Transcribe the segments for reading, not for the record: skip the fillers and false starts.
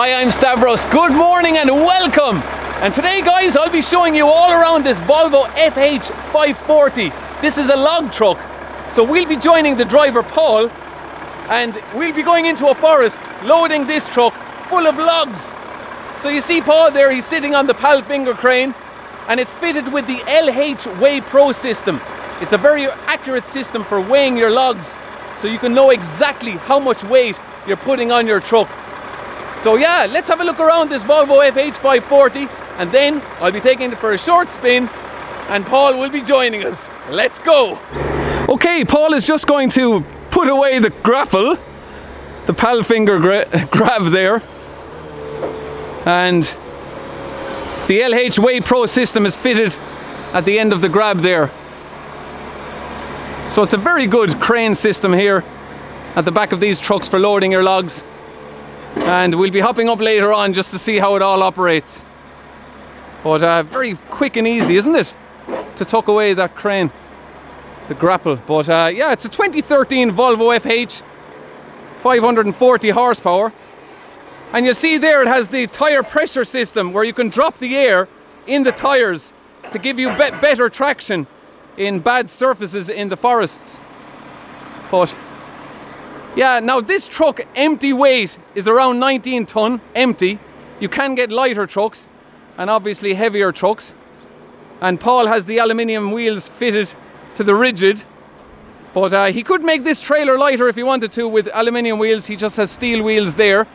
Hi, I'm Stavros. Good morning and welcome. And today, guys, I'll be showing you all around this Volvo FH 540. This is a log truck. So we'll be joining the driver, Paul, and we'll be going into a forest, loading this truck full of logs. So you see Paul there, he's sitting on the Palfinger Crane, and it's fitted with the LH Weigh Pro system. It's a very accurate system for weighing your logs, so you can know exactly how much weight you're putting on your truck. So yeah, let's have a look around this Volvo FH 540, and then I'll be taking it for a short spin, and Paul will be joining us. Let's go! Okay, Paul is just going to put away the grapple, the Palfinger grab there, and the LH Weigh Pro system is fitted at the end of the grab there. So it's a very good crane system here at the back of these trucks for loading your logs. And we'll be hopping up later on just to see how it all operates. But very quick and easy, isn't it? To tuck away that crane, the grapple. But yeah, it's a 2013 Volvo FH, 540 horsepower. And you see there it has the tyre pressure system where you can drop the air in the tyres to give you better traction in bad surfaces in the forests. But yeah, now this truck empty weight is around 19 tonne, empty. You can get lighter trucks and obviously heavier trucks. And Paul has the aluminium wheels fitted to the rigid. But he could make this trailer lighter if he wanted to with aluminium wheels. He just has steel wheels there.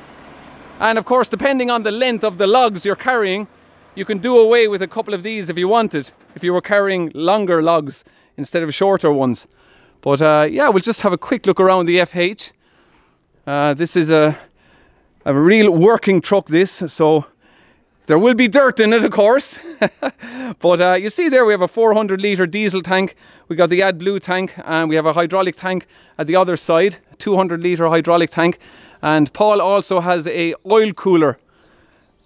And of course, depending on the length of the logs you're carrying, you can do away with a couple of these if you wanted, if you were carrying longer logs instead of shorter ones. But yeah, we'll just have a quick look around the FH. This is a real working truck, this, so there will be dirt in it, of course. But you see there we have a 400 litre diesel tank. We got the AdBlue tank, and we have a hydraulic tank at the other side, a 200 litre hydraulic tank. And Paul also has a oil cooler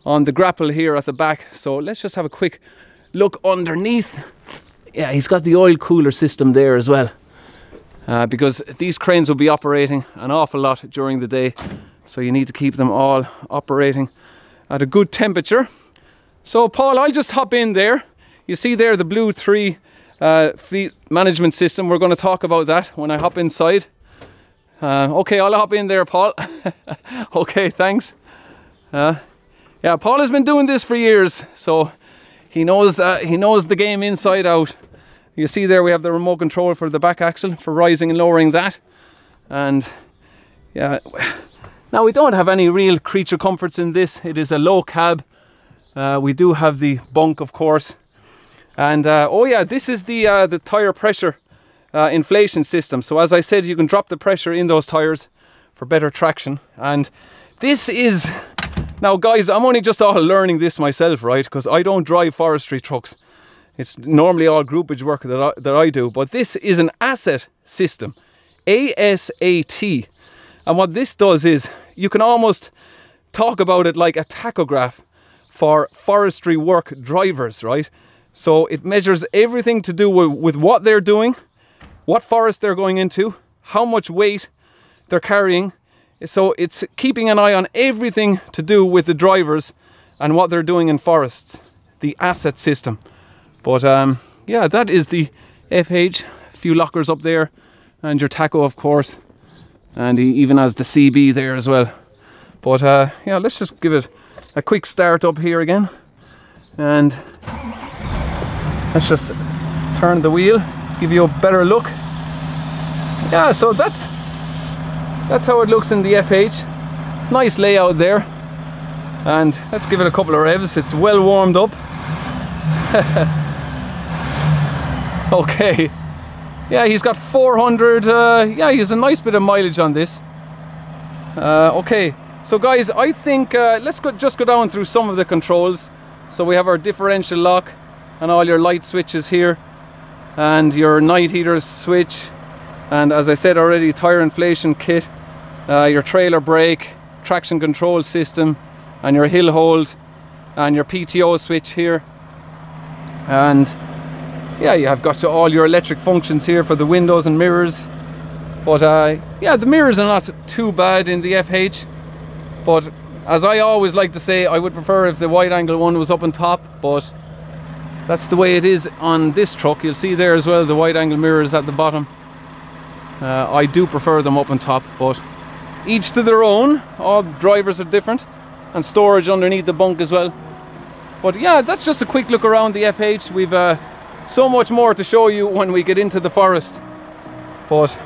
on the grapple here at the back. So let's just have a quick look underneath. Yeah, he's got the oil cooler system there as well. Because these cranes will be operating an awful lot during the day. So you need to keep them all operating at a good temperature. So Paul, I'll just hop in there. You see there the Blue 3 fleet management system. We're going to talk about that when I hop inside. Okay, I'll hop in there, Paul. Okay, thanks. Yeah, Paul has been doing this for years, so he knows the game inside out. You see there we have the remote control for the back axle for rising and lowering that. And yeah, now we don't have any real creature comforts in this. It is a low cab. We do have the bunk, of course. And oh yeah, this is the tire pressure inflation system. So as I said, you can drop the pressure in those tires for better traction. And this is, now guys, I'm only just all learning this myself, right? Because I don't drive forestry trucks. It's normally all groupage work that I do. But this is an asset system, ASAT. And what this does is, you can almost talk about it like a tachograph for forestry work drivers, right? So it measures everything to do with what they're doing, what forest they're going into, how much weight they're carrying. So it's keeping an eye on everything to do with the drivers and what they're doing in forests, the asset system. But yeah, that is the FH. A few lockers up there, and your tacho, of course, and he even has the CB there as well. But yeah, let's just give it a quick start up here again, and let's just turn the wheel, give you a better look. Yeah, so that's how it looks in the FH. Nice layout there. And let's give it a couple of revs. It's well warmed up. Okay. Yeah, he's got 400. Yeah, he has a nice bit of mileage on this. Okay, so guys, I think let's just go down through some of the controls. So we have our differential lock and all your light switches here, and your night heater switch, and as I said already, tire inflation kit, your trailer brake, traction control system, and your hill hold, and your PTO switch here. And yeah, you have got all your electric functions here for the windows and mirrors. But yeah, the mirrors are not too bad in the FH, but as I always like to say, I would prefer if the wide angle one was up on top, but that's the way it is on this truck. You'll see there as well the wide angle mirrors at the bottom. I do prefer them up on top, but each to their own. All drivers are different, and storage underneath the bunk as well. But yeah, that's just a quick look around the FH. We've so much more to show you when we get into the forest. But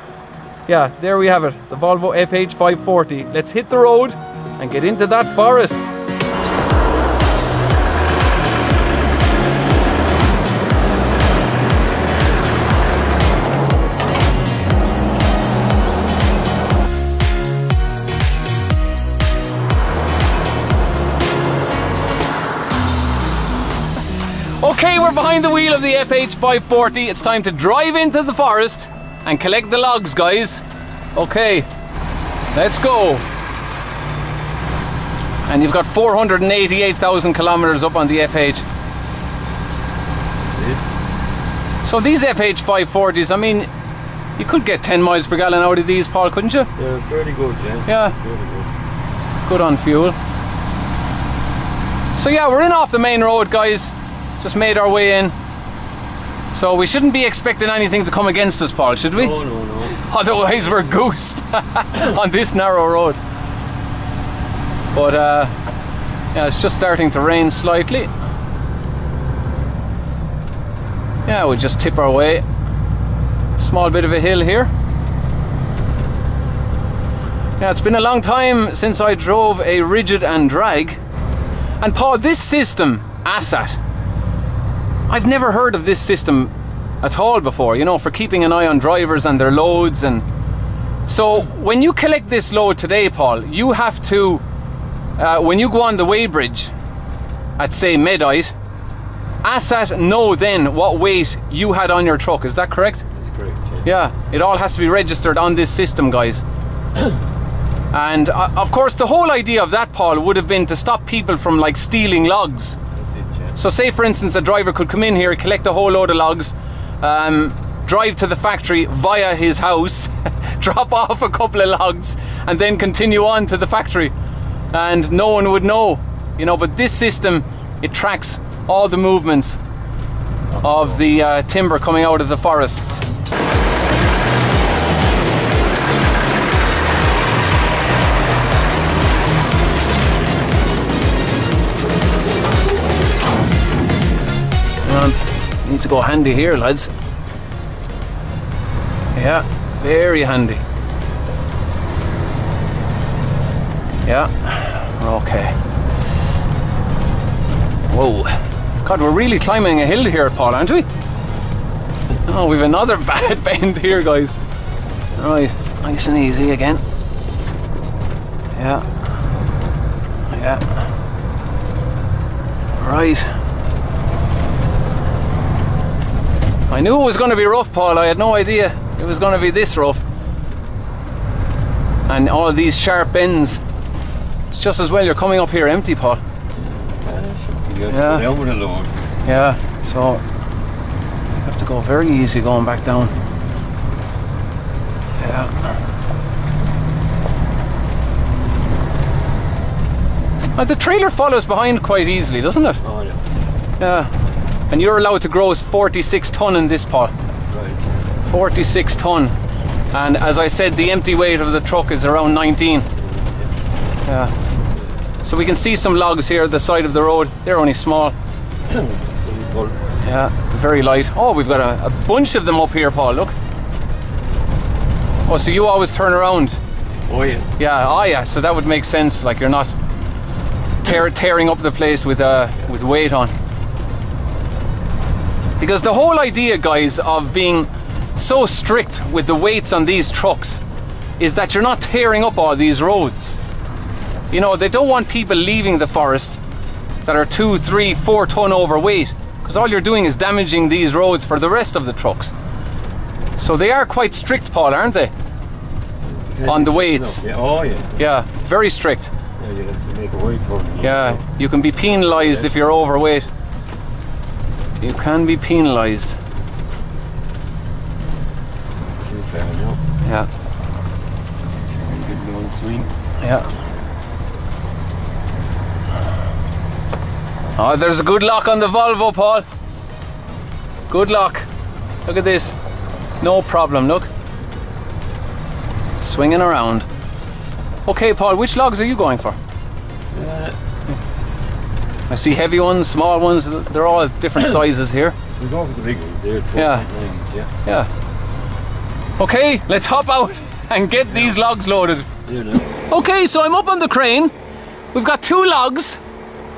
yeah, there we have it, the Volvo FH 540. Let's hit the road and get into that forest. Okay, we're behind the wheel of the FH 540. It's time to drive into the forest and collect the logs, guys. Okay, let's go. And you've got 488,000 kilometers up on the FH. So these FH 540s, I mean, you could get 10 miles per gallon out of these, Paul, couldn't you? They're fairly good, yeah. Yeah. Fairly good. Good on fuel. So yeah, we're in off the main road, guys. Just made our way in. So we shouldn't be expecting anything to come against us, Paul, should we? No, no, no. Otherwise we're goosed on this narrow road. But yeah, it's just starting to rain slightly. Yeah, we'll just tip our way. Small bit of a hill here. Yeah, it's been a long time since I drove a rigid and drag. And Paul, this system, ASAT, I've never heard of this system at all before, you know, for keeping an eye on drivers and their loads. And so when you collect this load today, Paul, you have to, when you go on the weighbridge at say Medite, ASAT know then what weight you had on your truck, is that correct? That's correct, yeah. Yeah, it all has to be registered on this system, guys. And of course the whole idea of that, Paul, would have been to stop people from like stealing logs. That's it, yeah. So say for instance a driver could come in here, collect a whole load of logs, drive to the factory via his house, drop off a couple of logs and then continue on to the factory, and no one would know, you know. But this system, it tracks all the movements of the timber coming out of the forests. Need to go handy here, lads. Yeah, very handy. Yeah, okay. Whoa. God, we're really climbing a hill here, Paul, aren't we? Oh, we've another bad bend here, guys. Right, nice and easy again. Yeah. Yeah. Right. I knew it was going to be rough, Paul. I had no idea it was going to be this rough. And all these sharp bends. It's just as well you're coming up here empty, Paul. Should be good. Yeah. Down with a load. Yeah, so you have to go very easy going back down. Yeah. The trailer follows behind quite easily, doesn't it? Oh, yeah. Yeah. And you're allowed to gross 46 ton in this, Paul. That's right. 46 ton. And as I said, the empty weight of the truck is around 19. Yeah. So we can see some logs here at the side of the road. They're only small. Yeah, very light. Oh, we've got a bunch of them up here, Paul, look. Oh, so you always turn around? Oh, yeah. Yeah, oh yeah, so that would make sense. Like you're not tearing up the place with weight on. Because the whole idea, guys, of being so strict with the weights on these trucks is that you're not tearing up all these roads. You know, they don't want people leaving the forest that are 2, 3, 4 ton overweight, because all you're doing is damaging these roads for the rest of the trucks. So they are quite strict, Paul, aren't they? Yeah, on the weights. Yeah. Oh, yeah. Yeah, very strict. Yeah, you have to make a weight turn. Yeah, you can be penalised if you're overweight. You can be penalised. Too fair now. Yeah. Good long swing. Yeah. Oh, there's a good lock on the Volvo, Paul. Good lock. Look at this. No problem, look. Swinging around. Okay, Paul, which logs are you going for? I see heavy ones, small ones, they're all different sizes here. We go for the big ones there. Yeah. Okay, let's hop out and get these logs loaded. Okay, so I'm up on the crane. We've got 2 logs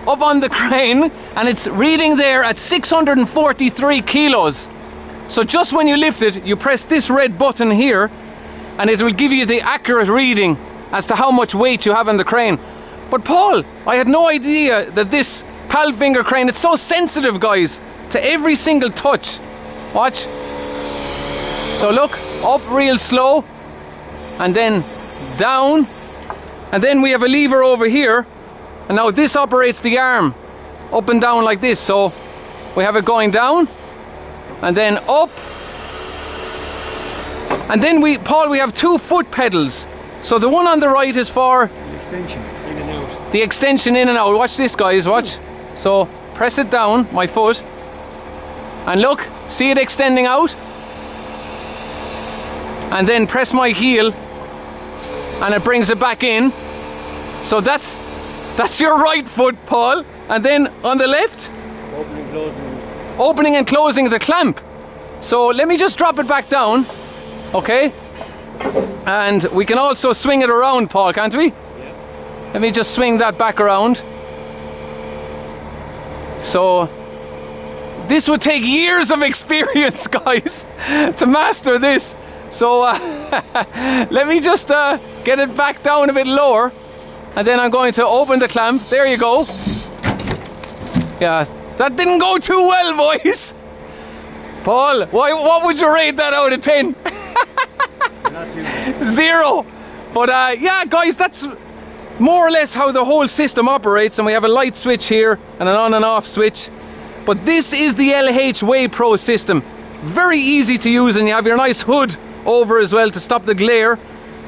up on the crane and it's reading there at 643 kilos. So just when you lift it, you press this red button here and it will give you the accurate reading as to how much weight you have on the crane. But Paul, I had no idea that this Palfinger crane, it's so sensitive, guys, to every single touch. Watch. So look, up real slow and then down, and then we have a lever over here, and now this operates the arm up and down like this. So we have it going down and then up, and then Paul, we have 2 foot pedals. So the one on the right is for the extension in and out. The extension in and out. Watch this, guys, watch. So press it down, my foot, and look, see it extending out? And then press my heel and it brings it back in. So that's your right foot, Paul. And then on the left, opening and closing the clamp. So let me just drop it back down, okay? And we can also swing it around, Paul, can't we? Yeah. Let me just swing that back around. So this would take years of experience, guys, to master this. So let me just get it back down a bit lower, and then I'm going to open the clamp. There you go. Yeah, that didn't go too well, boys. Paul, what would you rate that out of 10? Not too bad. 0. But yeah, guys, that's more or less how the whole system operates, and we have a light switch here and an on and off switch. But this is the Lvly Pro system. Very easy to use, and you have your nice hood over as well to stop the glare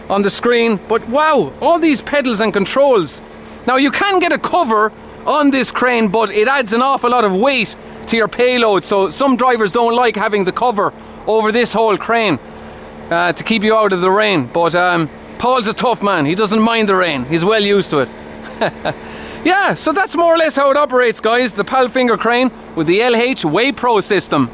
on the screen. But wow, all these pedals and controls. Now you can get a cover on this crane, but it adds an awful lot of weight to your payload, so some drivers don't like having the cover over this whole crane to keep you out of the rain. But Paul's a tough man, he doesn't mind the rain, he's well used to it. Yeah, so that's more or less how it operates, guys, the Palfinger crane with the Lvly Pro system.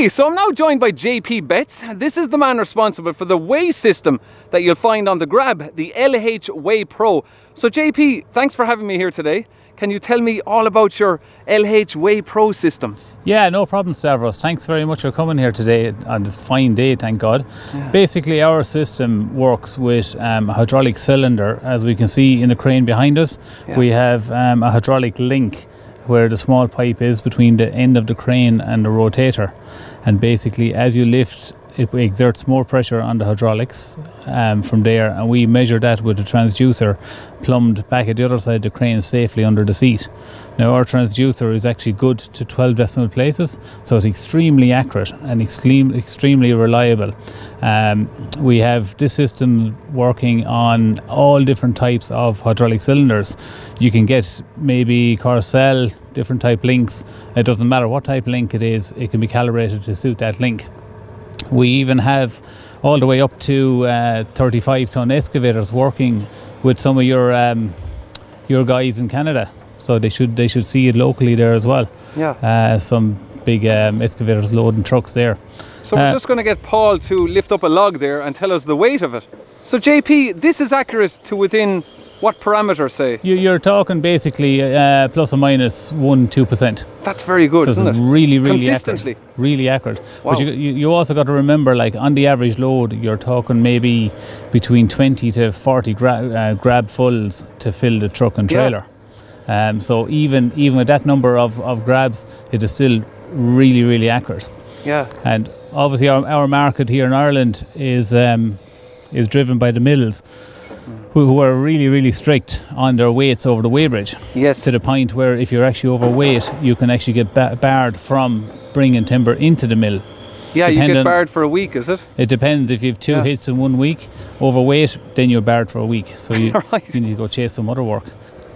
So I'm now joined by JP Betts. This is the man responsible for the weigh system that you'll find on the Grab, the Lvly Pro. So JP, thanks for having me here today. Can you tell me all about your Lvly Pro system? Yeah, no problem, Stavros. Thanks very much for coming here today on this fine day, thank God. Yeah. Basically, our system works with a hydraulic cylinder. As we can see in the crane behind us, yeah, we have a hydraulic link where the small pipe is between the end of the crane and the rotator. And basically, as you lift, it exerts more pressure on the hydraulics from there, and we measure that with a transducer plumbed back at the other side of the crane safely under the seat. Now, our transducer is actually good to 12 decimal places, so it's extremely accurate and extremely reliable. We have this system working on all different types of hydraulic cylinders. You can get maybe Corcel, different type links. It doesn't matter what type link it is, it can be calibrated to suit that link. We even have all the way up to 35-ton excavators working with some of your guys in Canada. So they should see it locally there as well. Yeah. Some big excavators loading trucks there. So we're just going to get Paul to lift up a log there and tell us the weight of it. So JP, this is accurate to within what parameter, say? You're talking basically plus or minus 1-2%. That's very good, so isn't it? Really Consistently. accurate. Really accurate. Wow. But you also got to remember, like on the average load, you're talking maybe between 20 to 40 grab fulls to fill the truck and trailer. Yeah. So even with that number of grabs, it is still really accurate. Yeah. And obviously our market here in Ireland is driven by the mills, who are really strict on their weights over the weighbridge. Yes. To the point where if you're actually overweight, you can actually get barred from bringing timber into the mill. Yeah, you get barred for a week, is it? It depends. If you have 2 hits in 1 week, overweight, then you're barred for a week. So you need to go chase some other work.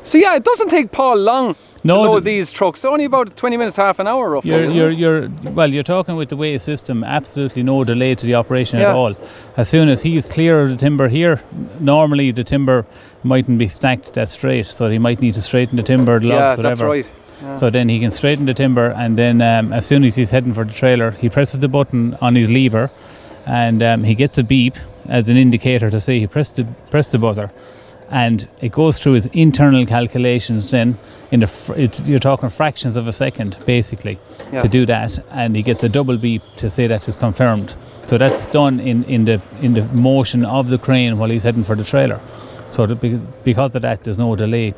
So yeah, it doesn't take Paul long to load these trucks. Only about 20 minutes, half an hour roughly. You're talking with the weigh system, absolutely no delay to the operation at all. As soon as he's clear of the timber here, normally the timber mightn't be stacked that straight, so he might need to straighten the timber, the logs, whatever. That's right. Yeah. So then he can straighten the timber, and then as soon as he's heading for the trailer, he presses the button on his lever, and he gets a beep as an indicator to say he pressed the buzzer. And it goes through his internal calculations then, you're talking fractions of a second basically to do that, and he gets a double beep to say that is confirmed. So that's done in the motion of the crane while he's heading for the trailer. So because of that, there's no delay.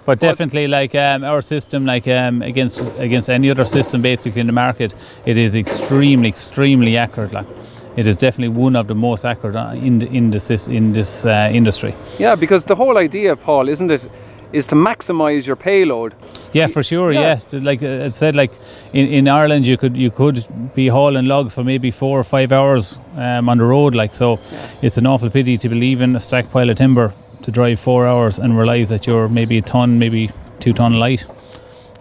But definitely, like our system, like against any other system basically in the market, it is extremely accurate. Like, it is definitely one of the most accurate in this industry. Yeah, because the whole idea, Paul, isn't it, is to maximise your payload. Yeah, for sure. Yeah, like it said, like in Ireland, you could be hauling logs for maybe 4 or 5 hours on the road. Like so, it's an awful pity to be leaving a stacked pile of timber to drive 4 hours and realise that you're maybe a ton, maybe 2 ton light.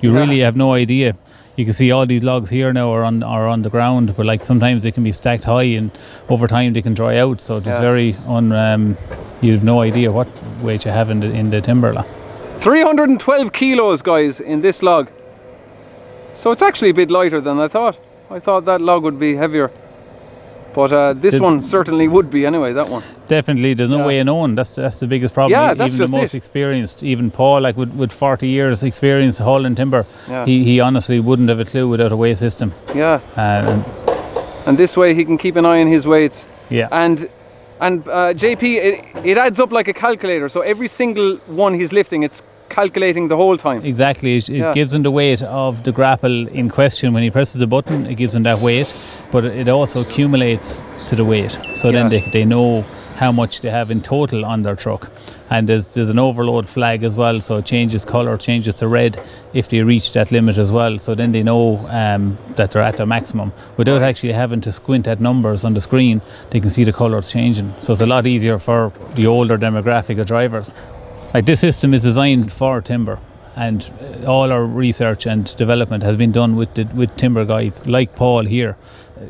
You really have no idea. You can see all these logs here now are on the ground, but like sometimes they can be stacked high, and over time they can dry out. So it's very you have no idea what weight you have in the timber. 312 kilos, guys, in this log. So it's actually a bit lighter than I thought. I thought that log would be heavier, but this one certainly would be anyway. That one. Definitely, there's no way of knowing. That's the biggest problem. Yeah, that's even the most experienced, even Paul, like with 40 years experience hauling timber, he honestly wouldn't have a clue without a weigh system. Yeah. And this way he can keep an eye on his weights. Yeah. And JP, it adds up like a calculator. So every single one he's lifting, it's calculating the whole time. Exactly. It gives him the weight of the grapple in question. When he presses the button, it gives him that weight, but it also accumulates to the weight. So then they know how much they have in total on their truck. And there's an overload flag as well, so it changes colour, changes to red if they reach that limit as well. So then they know that they're at their maximum. Without actually having to squint at numbers on the screen, they can see the colours changing. So it's a lot easier for the older demographic of drivers. Like, this system is designed for timber, and all our research and development has been done with timber guys like Paul here,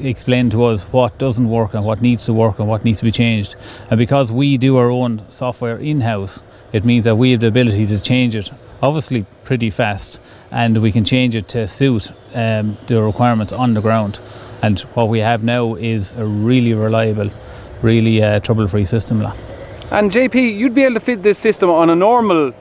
explain to us what doesn't work and what needs to work and what needs to be changed. And because we do our own software in-house, it means that we have the ability to change it obviously pretty fast, and we can change it to suit the requirements on the ground. And what we have now is a really reliable, really trouble-free system. And JP, you'd be able to fit this system on a normal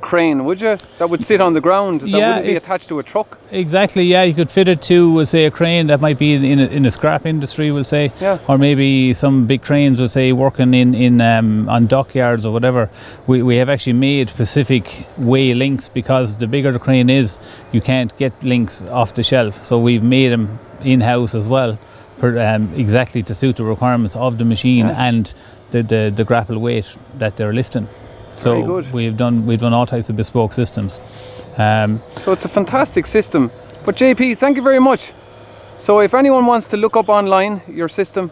crane, would you? That would sit on the ground, that wouldn't be attached to a truck? Exactly, yeah. You could fit it to, say, a crane that might be in a scrap industry, we'll say, or maybe some big cranes, we'll say, working on dockyards or whatever. We have actually made specific weigh links, because the bigger the crane is, you can't get links off the shelf. So we've made them in-house as well, exactly to suit the requirements of the machine and the grapple weight that they're lifting. So we've done all types of bespoke systems. So it's a fantastic system. But JP, thank you very much. So if anyone wants to look up online your system,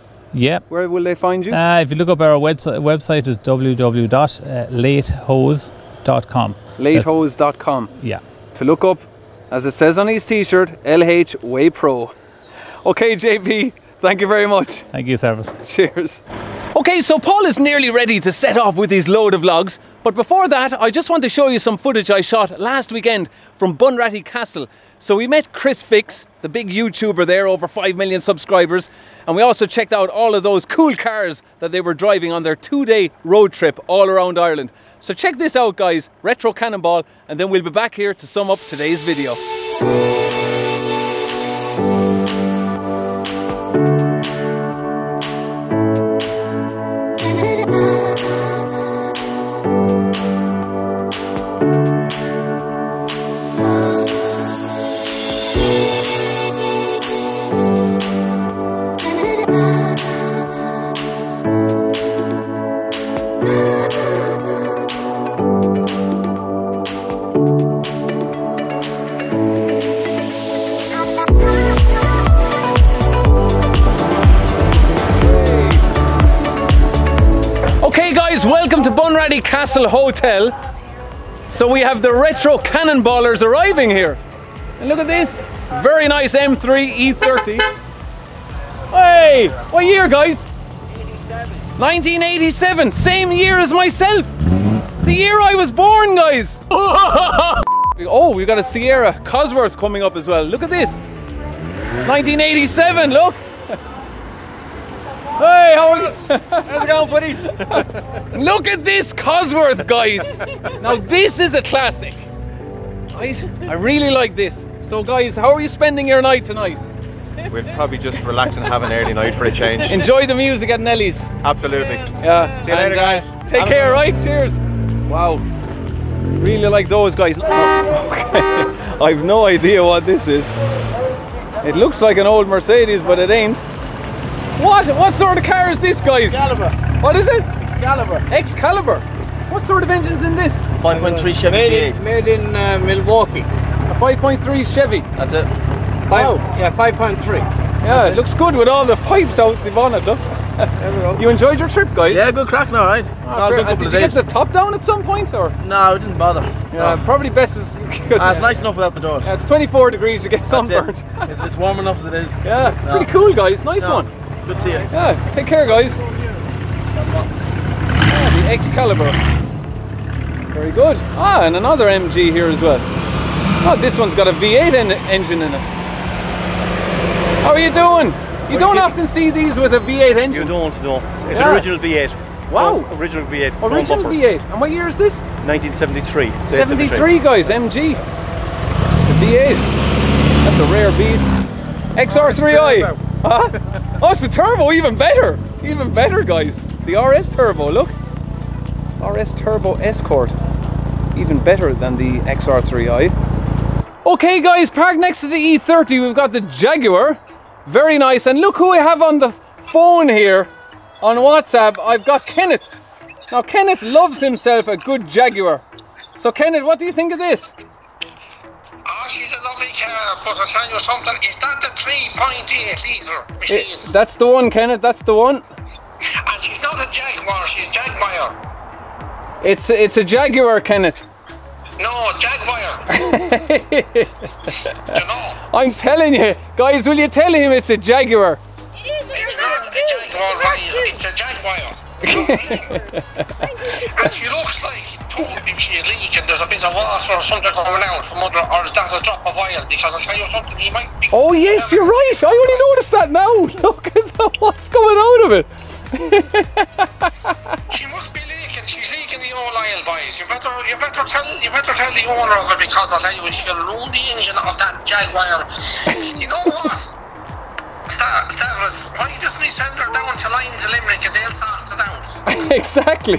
where will they find you? If you look up our website is www.latehose.com. Latehose.com. Yeah. To look up, as it says on his t-shirt, LH Weigh Pro. Okay, JP, thank you very much. Thank you, Service. Cheers. Okay, so Paul is nearly ready to set off with his load of logs, but before that I just want to show you some footage I shot last weekend from Bunratty Castle. So we met Chris Fix, the big YouTuber there, over 5 million subscribers, and we also checked out all of those cool cars that they were driving on their 2-day road trip all around Ireland. So check this out guys, Retro Cannonball, and then we'll be back here to sum up today's video. Welcome to Bunratty Castle Hotel. So we have the Retro Cannonballers arriving here. And look at this, very nice M3 E30. Hey, what year guys? 87. 1987, same year as myself. The year I was born guys. Oh, we've got a Sierra Cosworth coming up as well. Look at this, 1987, look. Hey, how are you? How's it going, buddy? Look at this Cosworth, guys. Now this is a classic. I really like this. So guys, how are you spending your night tonight? We'll probably just relax and have an early night for a change. Enjoy the music at Nelly's. Absolutely. Yeah. See you later, guys. Take care, right? Cheers. Wow. Really like those guys. Okay. I've no idea what this is. It looks like an old Mercedes, but it ain't. What sort of car is this, guys? Excalibur. What is it? Excalibur. Excalibur. What sort of engine's in this? 5.3 Chevy. Made in Milwaukee. A 5.3 Chevy. That's it. Wow. Yeah, 5.3. Yeah, it looks good with all the pipes out the bonnet, though. There we go. You enjoyed your trip, guys? Yeah, good cracking, alright. Oh, Good couple did of you days. get the top down at some point, or? No, it didn't bother. Yeah, No. probably best is because It's nice enough without the doors. it's 24 degrees to get sunburned. It's warm enough as it is. Yeah, No. pretty cool, guys. Nice No. one. Good to see you. Yeah, take care, guys. Yeah, the Excalibur. Very good. Ah, and another MG here as well. Oh, this one's got a V8 engine in it. How are you doing? You don't often see these with a V8 engine. You don't know. It's Yeah. an original V8. Wow. Oh, original V8. Original V8. And what year is this? 1973. 73, guys. MG. The V8. That's a rare beast. XR3i. Huh? Oh, it's the turbo, even better. Even better, guys. The RS Turbo, look. RS Turbo Escort. Even better than the XR3i. Okay, guys, parked next to the E30, we've got the Jaguar. Very nice. And look who I have on the phone here. On WhatsApp, I've got Kenneth. Now, Kenneth loves himself a good Jaguar. So, Kenneth, what do you think of this? Oh, she's a lovely car, but I'll tell you something, is that the 3.8 litre machine? That's the one, Kenneth, that's the one. And she's not a Jaguar, she's Jaguar. It's a Jaguar, Kenneth. No, Jaguar. You know? I'm telling you, guys, will you tell him it's a Jaguar? It's not a Jaguar, right? It's a Jaguar. And she looks like, if she's leaking, there's a bit of water or something coming out from under, or is that a drop of oil? Because I'll tell you something, he might be... Oh yes, you're right, I only noticed that now. Look at that, what's coming out of it. She must be leaking, she's leaking the old oil, boys. You better tell the owner of it, because I'll tell you, she'll ruin the engine of that Jaguar. You know what? Stavros, why doesn't he send her down to Line to Limerick and they'll sort it out? Exactly.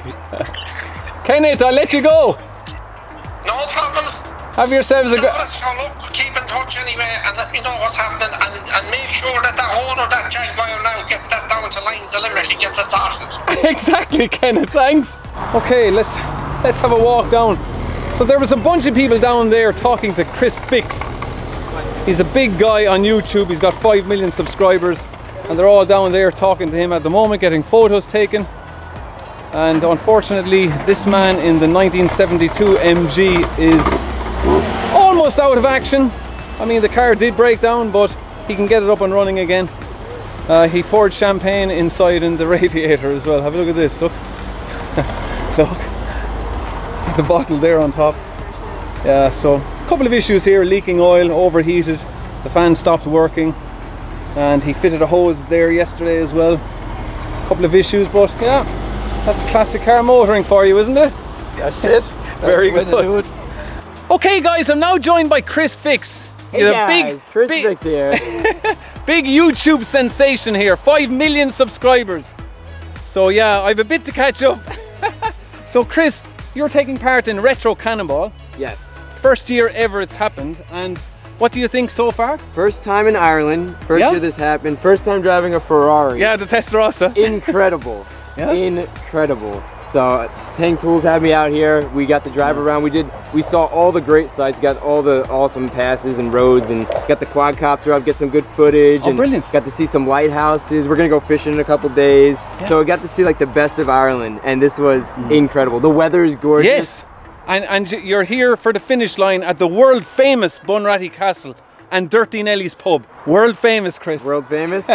Kenneth, I'll let you go. No problems. Have yourselves a good... So look, keep in touch anyway and let me know what's happening and make sure that the owner of that Jaguar now gets that down to Line to Limerick and gets it sorted. Exactly, Kenneth, thanks. Okay, let's have a walk down. So there was a bunch of people down there talking to Chris Fix. He's a big guy on YouTube, he's got 5 million subscribers, and they're all down there talking to him at the moment, getting photos taken. And unfortunately, this man in the 1972 MG is almost out of action. I mean, the car did break down, but he can get it up and running again. He poured champagne inside in the radiator as well. Have a look at this, look. Look. The bottle there on top. Yeah, so a couple of issues here. Leaking oil, overheated, the fan stopped working, and he fitted a hose there yesterday as well. A couple of issues, but yeah, that's classic car motoring for you, isn't it? That's it. Very good. Okay guys, I'm now joined by Chris Fix. Hey guys, Chris Fix here. Big YouTube sensation here, 5 million subscribers. So yeah, I've a bit to catch up. So Chris, you're taking part in Retro Cannonball. Yes. First year ever it's happened, and what do you think so far? First time in Ireland, first year this happened, first time driving a Ferrari. Yeah, the Testarossa. Incredible. Yeah? Incredible. So Tank Tools had me out here. We got to drive around. We saw all the great sights, got all the awesome passes and roads, and got the quadcopter up, get some good footage. Oh, and brilliant. Got to see some lighthouses. We're gonna go fishing in a couple days. Yeah. So we got to see like the best of Ireland, and this was incredible. The weather is gorgeous. Yes, and you're here for the finish line at the world famous Bunratty Castle and Dirty Nelly's pub. World famous, Chris. World famous.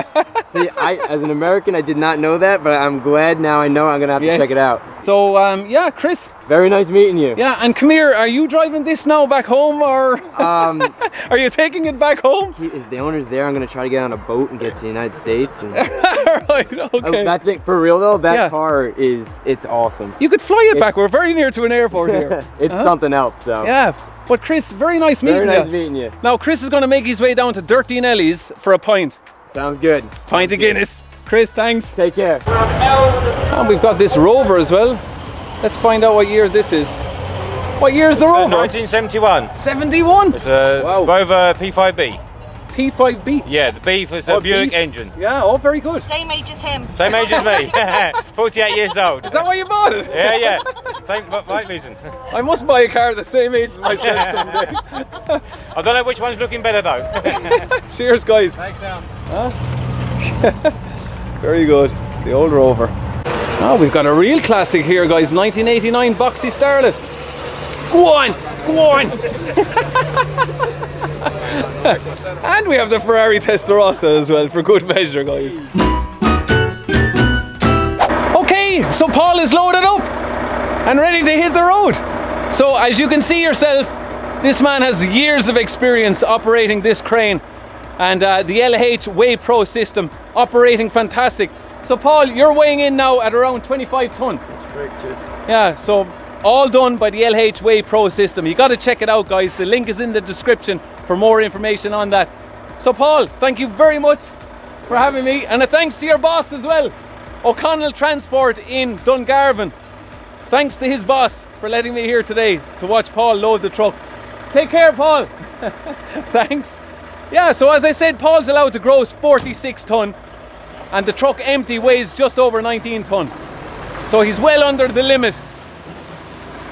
See, as an American, I did not know that, but I'm glad now I know. I'm gonna have to check it out. So, yeah, Chris. Very nice meeting you. Yeah, and come here. Are you driving this now back home, or are you taking it back home? The owner's there. I'm gonna try to get on a boat and get to the United States. And right. Okay. I think for real though, that car it's awesome. You could fly it back. We're very near to an airport here. It's something else. So. Yeah. But Chris, very nice meeting you. Very nice meeting you. Now Chris is going to make his way down to Dirty Nelly's for a pint. Sounds good. Pint of Guinness. Chris, thanks. Take care. And we've got this Rover as well. Let's find out what year this is. What year is the Rover? 1971. 71? It's a Rover P5B. P5B? Yeah, the B was the Buick engine. Yeah, oh, very good. Same age as him. Same age as me. 48 years old. Is that why you bought it? Yeah. Same right reason. I must buy a car the same age as myself someday. I don't know which one's looking better though. Cheers, guys. Thanks, down. Very good. The old Rover. Oh, we've got a real classic here, guys. 1989 Boxy Starlet. Go on! Go on! And we have the Ferrari Testarossa as well, for good measure, guys. Okay, so Paul is loaded up and ready to hit the road. So as you can see yourself, this man has years of experience operating this crane, and the LH Way Pro system operating fantastic. So Paul, you're weighing in now at around 25 ton. That's correct, yes. Yeah, so all done by the LH Way Pro system. You got to check it out, guys. The link is in the description for more information on that. So Paul, thank you very much for having me, and a thanks to your boss as well, O'Connell Transport in Dungarvan. Thanks to his boss for letting me here today to watch Paul load the truck. Take care, Paul. Thanks. Yeah, so as I said, Paul's allowed to gross 46 ton, and the truck empty weighs just over 19 ton. So he's well under the limit,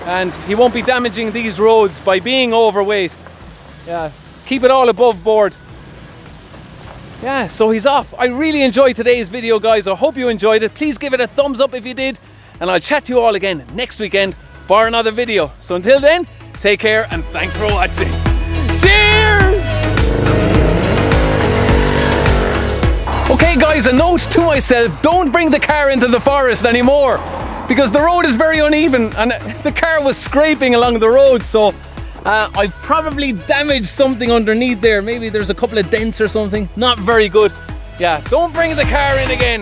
and he won't be damaging these roads by being overweight. Yeah, keep it all above board. Yeah, so he's off. I really enjoyed today's video, guys. I hope you enjoyed it. Please give it a thumbs up if you did, and I'll chat to you all again next weekend for another video. So until then, take care and thanks for watching. Cheers! Okay guys, a note to myself, don't bring the car into the forest anymore, because the road is very uneven and the car was scraping along the road, so I've probably damaged something underneath there. Maybe there's a couple of dents or something. Not very good. Yeah, don't bring the car in again.